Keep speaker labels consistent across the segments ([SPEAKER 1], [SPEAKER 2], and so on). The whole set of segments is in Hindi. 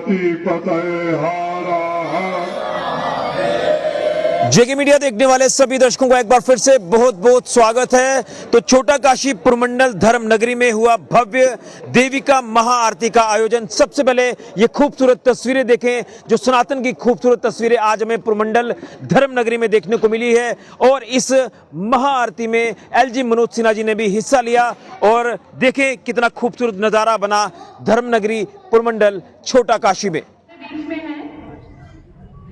[SPEAKER 1] पार्वती पतये हारा।
[SPEAKER 2] जेके मीडिया देखने वाले सभी दर्शकों का एक बार फिर से बहुत बहुत स्वागत है। तो छोटा काशी पुरमंडल धर्म नगरी में हुआ भव्य देविका महाआरती का आयोजन। सबसे पहले ये खूबसूरत तस्वीरें देखें, जो सनातन की खूबसूरत तस्वीरें आज हमें पुरमंडल धर्म नगरी में देखने को मिली है। और इस महाआरती में एलजी मनोज सिन्हा जी ने भी हिस्सा लिया। और देखें कितना खूबसूरत नजारा बना धर्म नगरी पुरमंडल छोटा काशी में।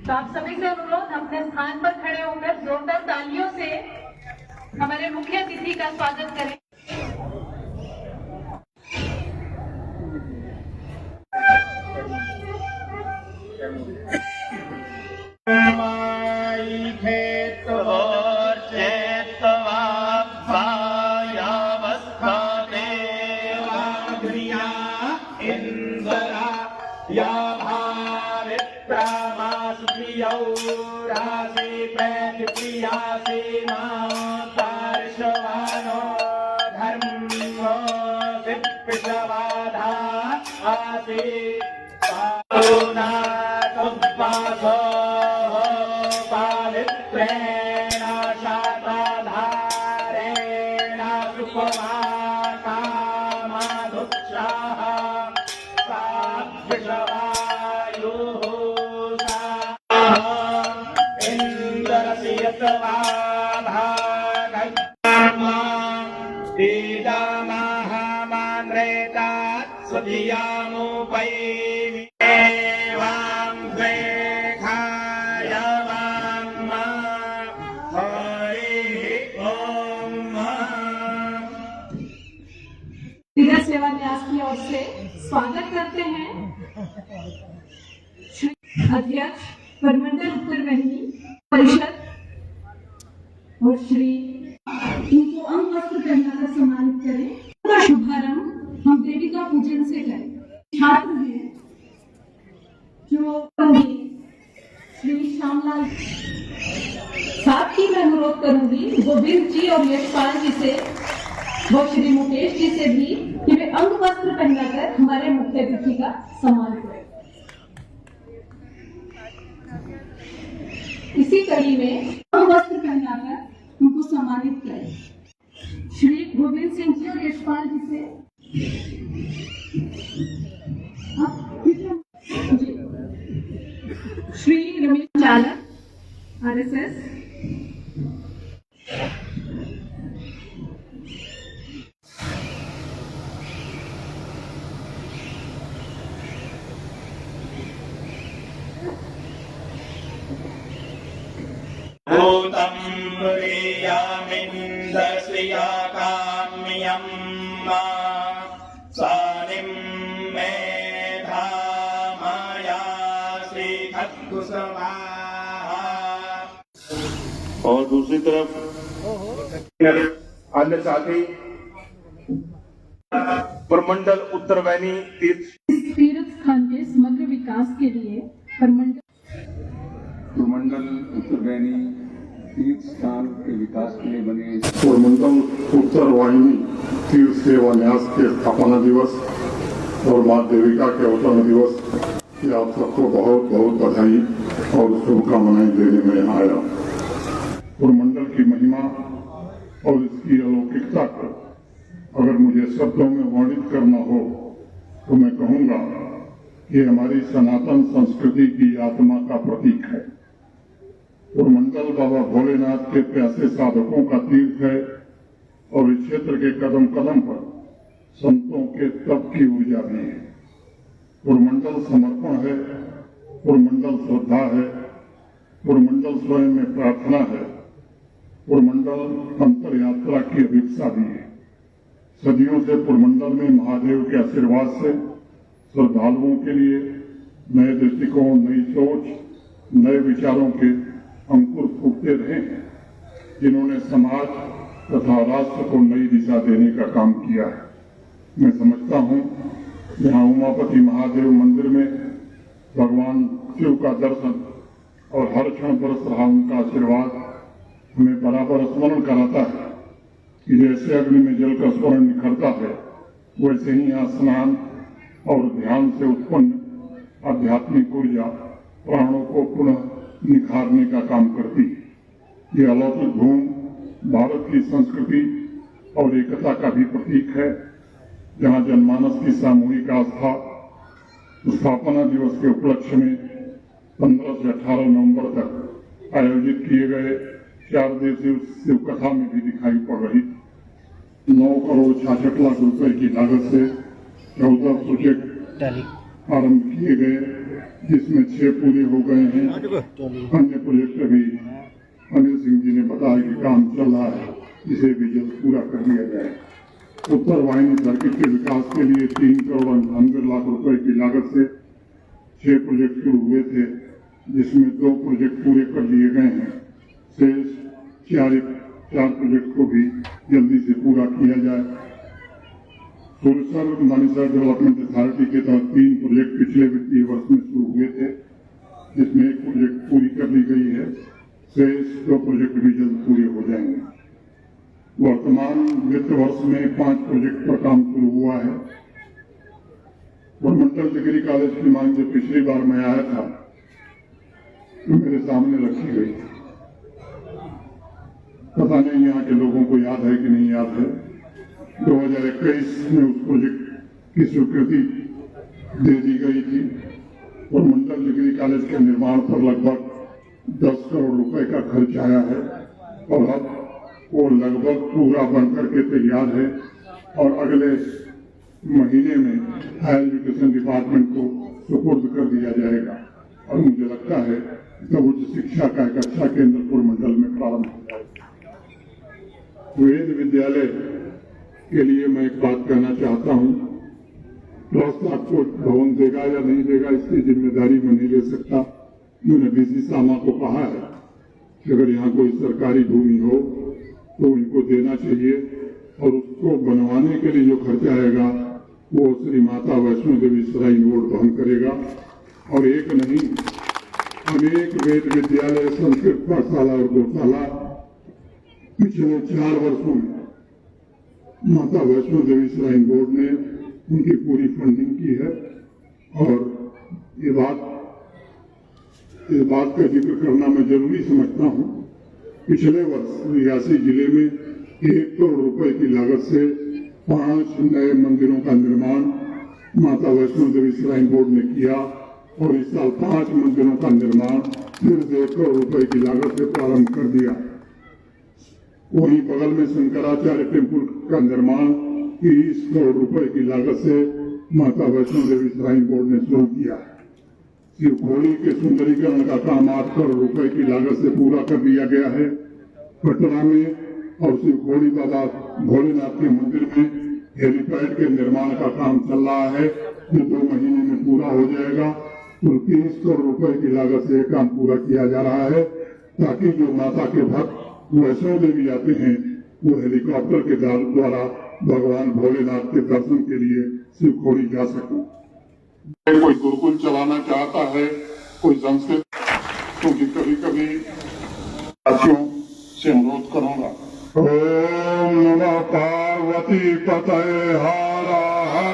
[SPEAKER 3] तो आप सभी से अनुरोध, अपने स्थान पर खड़े होकर जोरदार तालियों से हमारे मुख्य अतिथि का स्वागत करें। सेवा न्यास की ओर से स्वागत करते हैं श्री अध्यक्ष पुरमंडल उत्तर वाहिनी परिषद और श्री इनको अंग वस्त्र पहनाकर सम्मानित करें। शुभारंभ हम देविका पूजन से करें। छात्र हैं जो श्री श्यामलाल, साथ ही मैं अनुरोध करूंगी गोविंद जी और यशपाल जी से वो श्री मुकेश जी से भी कि वे अंग वस्त्र पहनाकर हमारे मुख्य अतिथि का सम्मान करें। इसी कड़ी में अंग वस्त्र पहनाकर उनको सम्मानित करें। श्री गोविंद सिंह जी और यशपाल जी से श्री रमेश चालक RSS,
[SPEAKER 1] और दूसरी तरफ अन्य साथी पुरमंडल उत्तर वाहिनी
[SPEAKER 3] तीर्थ स्थान के समग्र विकास के लिए पुरमंडल
[SPEAKER 4] उत्तर वाहिनी तीर्थ स्थान के विकास के लिए बने
[SPEAKER 1] पुरमंडल उत्तर वाहिनी तीर्थ सेवा न्यास के स्थापना दिवस और मां देविका के अवतरण दिवस की आप सबको बहुत बहुत बधाई और शुभकामनाएं देने में यहाँ आया। पुरमंडल की महिमा और इसकी अलौकिकता को अगर मुझे शब्दों में वर्णित करना हो तो मैं कहूँगा कि हमारी सनातन संस्कृति की आत्मा का प्रतीक है। पुरमंडल बाबा भोलेनाथ के प्यासे साधकों का तीर्थ है और इस क्षेत्र के कदम कदम पर संतों के तप की ऊर्जा भी है। पुरमंडल समर्पण है, पुरमंडल श्रद्धा है, पुरमंडल स्वयं में प्रार्थना है, पुरमंडल अंतर यात्रा की अभिप्सा भी है। सदियों से पुरमंडल में महादेव के आशीर्वाद से श्रद्धालुओं के लिए नए दृष्टिकोण, नई सोच, नए विचारों के अंकुर फूटते रहे हैं, जिन्होंने समाज तथा राष्ट्र को नई दिशा देने का काम किया है। मैं समझता हूँ यहाँ उमापति महादेव मंदिर में भगवान शिव का दर्शन और हर क्षण बरस रहा उनका आशीर्वाद हमें बराबर स्मरण कराता है कि जैसे अग्नि में जल का स्वर्ण निखरता है, वैसे ही यहाँ स्नान और ध्यान से उत्पन्न आध्यात्मिक ऊर्जा प्राणों को पुनः निखारने का काम करती है। ये अलौकिक भूमि भारत की संस्कृति और एकता का भी प्रतीक है, जहाँ जनमानस की सामूहिक आस्था स्थापना दिवस के उपलक्ष्य में 15 से 18 नवंबर तक आयोजित किए गए 4 दिवसीय शिव कथा में भी दिखाई पड़ रही। 9 करोड़ 66 लाख रुपए की लागत से 14 प्रोजेक्ट आरंभ किए गए, जिसमें 6 पूरे हो गए हैं। अन्य प्रोजेक्ट अभी अनिल सिंह जी ने बताया कि काम चल रहा है, इसे भी जल्द पूरा कर लिया जाए। उत्तर वाहिनी सर्किट के विकास के लिए 3 करोड़ 98 लाख रुपए की लागत से 6 प्रोजेक्ट शुरू हुए थे, जिसमें 2 प्रोजेक्ट पूरे कर लिए गए हैं। शेष 4 प्रोजेक्ट को भी जल्दी से पूरा किया जाए। सुरसर मानिसर डेवलपमेंट अथॉरिटी के तहत 3 प्रोजेक्ट पिछले वित्तीय वर्ष में शुरू हुए थे, जिसमें 1 प्रोजेक्ट पूरी कर ली गई है। शेष 2 प्रोजेक्ट भी जल्द पूरे हो जाएंगे। वर्तमान वित्त वर्ष में 5 प्रोजेक्ट पर काम शुरू हुआ है। परमंडल डिग्री कॉलेज की मांग जो पिछली बार मैं आया था, तो मेरे सामने रखी गई थी। पता नहीं यहाँ के लोगों को याद है कि नहीं याद है। 2021 में उस प्रोजेक्ट की स्वीकृति दे दी गई थी। परमंडल डिग्री कॉलेज के निर्माण पर लगभग 10 करोड़ रुपए का खर्च आया है और अब वो लगभग पूरा बनकर के तैयार है और अगले महीने में हायर एजुकेशन डिपार्टमेंट को सुपुर्द कर दिया जाएगा और मुझे लगता है कि उच्च शिक्षा का एक अच्छा केंद्र पूर्वमंडल में प्रारंभ हो जाएगा। वेद विद्यालय के लिए मैं एक बात कहना चाहता हूँ। ट्रस्ट आपको भवन देगा या नहीं देगा, इसकी जिम्मेदारी मैं नहीं ले सकता। मैंने डीसी सामा को कहा है कि अगर यहाँ कोई सरकारी भूमि हो तो इनको देना चाहिए और उसको बनवाने के लिए जो खर्चा आएगा वो श्री माता वैष्णो देवी श्राइन बोर्ड वहन करेगा। और एक नहीं, अनेक वेद विद्यालय, संस्कृत पाठशाला और गौशाला पिछले 4 वर्षों में माता वैष्णो देवी श्राइन बोर्ड ने उनकी पूरी फंडिंग की है। और ये बात का जिक्र करना मैं जरूरी समझता हूँ। पिछले वर्ष रियासी जिले में 1 करोड़ रुपए की लागत से 5 नए मंदिरों का निर्माण माता वैष्णो देवी श्राइन बोर्ड ने किया और इस साल 5 मंदिरों का निर्माण फिर से 1 करोड़ रुपए की लागत से प्रारंभ कर दिया। वहीं बगल में शंकराचार्य टेम्पल का निर्माण 30 करोड़ रुपए की लागत से माता वैष्णो देवी श्राइन बोर्ड ने शुरू किया। शिवखोड़ी के सुंदरीकरण का काम 8 करोड़ रुपए की लागत से पूरा कर दिया गया है। पटना में और शिवखोड़ी बाबा भोलेनाथ के मंदिर में हेलीपैड के निर्माण का काम चल रहा है, जो 2 महीने में पूरा हो जाएगा। कुल 30 करोड़ रुपए की लागत से काम पूरा किया जा रहा है, ताकि जो माता के भक्त वैष्णो देवी आते हैं वो हेलीकॉप्टर के द्वारा भगवान भोलेनाथ के दर्शन के लिए शिवखोड़ी जा सकें। कोई गुरुकुल चलाना चाहता है, कोई संस्कृत, क्योंकि कभी कभी साथियों से अनुरोध करूंगा। ओम नमः पार्वती पतये हर हर।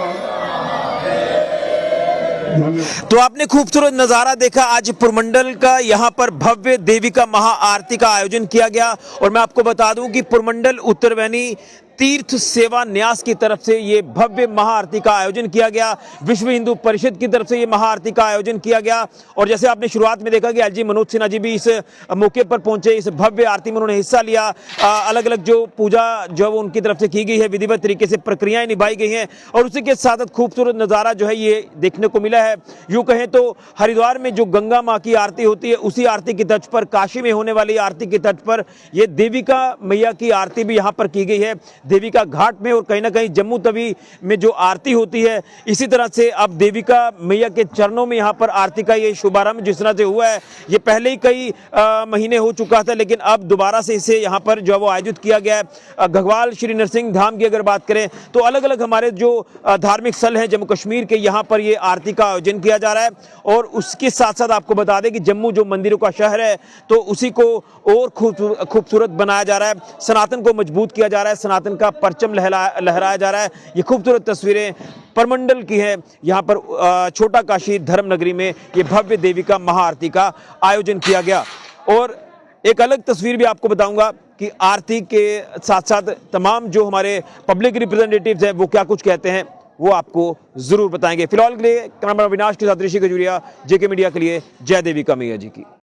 [SPEAKER 2] तो आपने खूबसूरत नजारा देखा। आज पुरमंडल का यहाँ पर भव्य देविका महाआरती का आयोजन किया गया और मैं आपको बता दूं कि पुरमंडल उत्तरवैनी तीर्थ सेवा न्यास की तरफ से ये भव्य महाआरती का आयोजन किया गया। विश्व हिंदू परिषद की तरफ से ये महाआरती का आयोजन किया गया और जैसे आपने शुरुआत में देखा कि एलजी मनोज सिन्हा जी भी इस मौके पर पहुंचे, इस भव्य आरती में उन्होंने हिस्सा लिया। अलग अलग जो पूजा जो उनकी तरफ से की गई है, विधिवत तरीके से प्रक्रियाएं निभाई गई हैं और उसी के साथ खूबसूरत नज़ारा जो है ये देखने को मिला है। यूँ कहें तो हरिद्वार में जो गंगा माँ की आरती होती है, उसी आरती की तर्ज पर काशी में होने वाली आरती की तर्ज पर यह देविका मैया की आरती भी यहाँ पर की गई है, देविका घाट में। और कहीं ना कहीं जम्मू तवी में जो आरती होती है, इसी तरह से अब देविका मैया के चरणों में यहाँ पर आरती का ये शुभारंभ जिस तरह से हुआ है, ये पहले ही कई महीने हो चुका था, लेकिन अब दोबारा से इसे यहाँ पर जो है वो आयोजित किया गया है। घगवाल श्री नरसिंह धाम की अगर बात करें तो अलग अलग हमारे जो धार्मिक स्थल हैं जम्मू कश्मीर के, यहाँ पर ये आरती का आयोजन किया जा रहा है। और उसके साथ साथ आपको बता दें कि जम्मू जो मंदिरों का शहर है, तो उसी को और खूबसूरत बनाया जा रहा है, सनातन को मजबूत किया जा रहा है, सनातन शासन का परचम लहराया जा रहा है। ये खूबसूरत तस्वीरें परमंडल की हैं। यहाँ पर छोटा काशी धर्म नगरी में ये भव्य देविका महाआरती का आयोजन किया गया। और एक अलग तस्वीर भी आपको बताऊंगा कि आरती के साथ साथ तमाम जो हमारे पब्लिक रिप्रेजेंटेटिव्स हैं वो क्या कुछ कहते हैं, वो आपको जरूर बताएंगे। फिलहाल के लिए कैमरा अविनाश के साथ ऋषि खजूरिया, जेके मीडिया के लिए, जय देविका मैया जी की।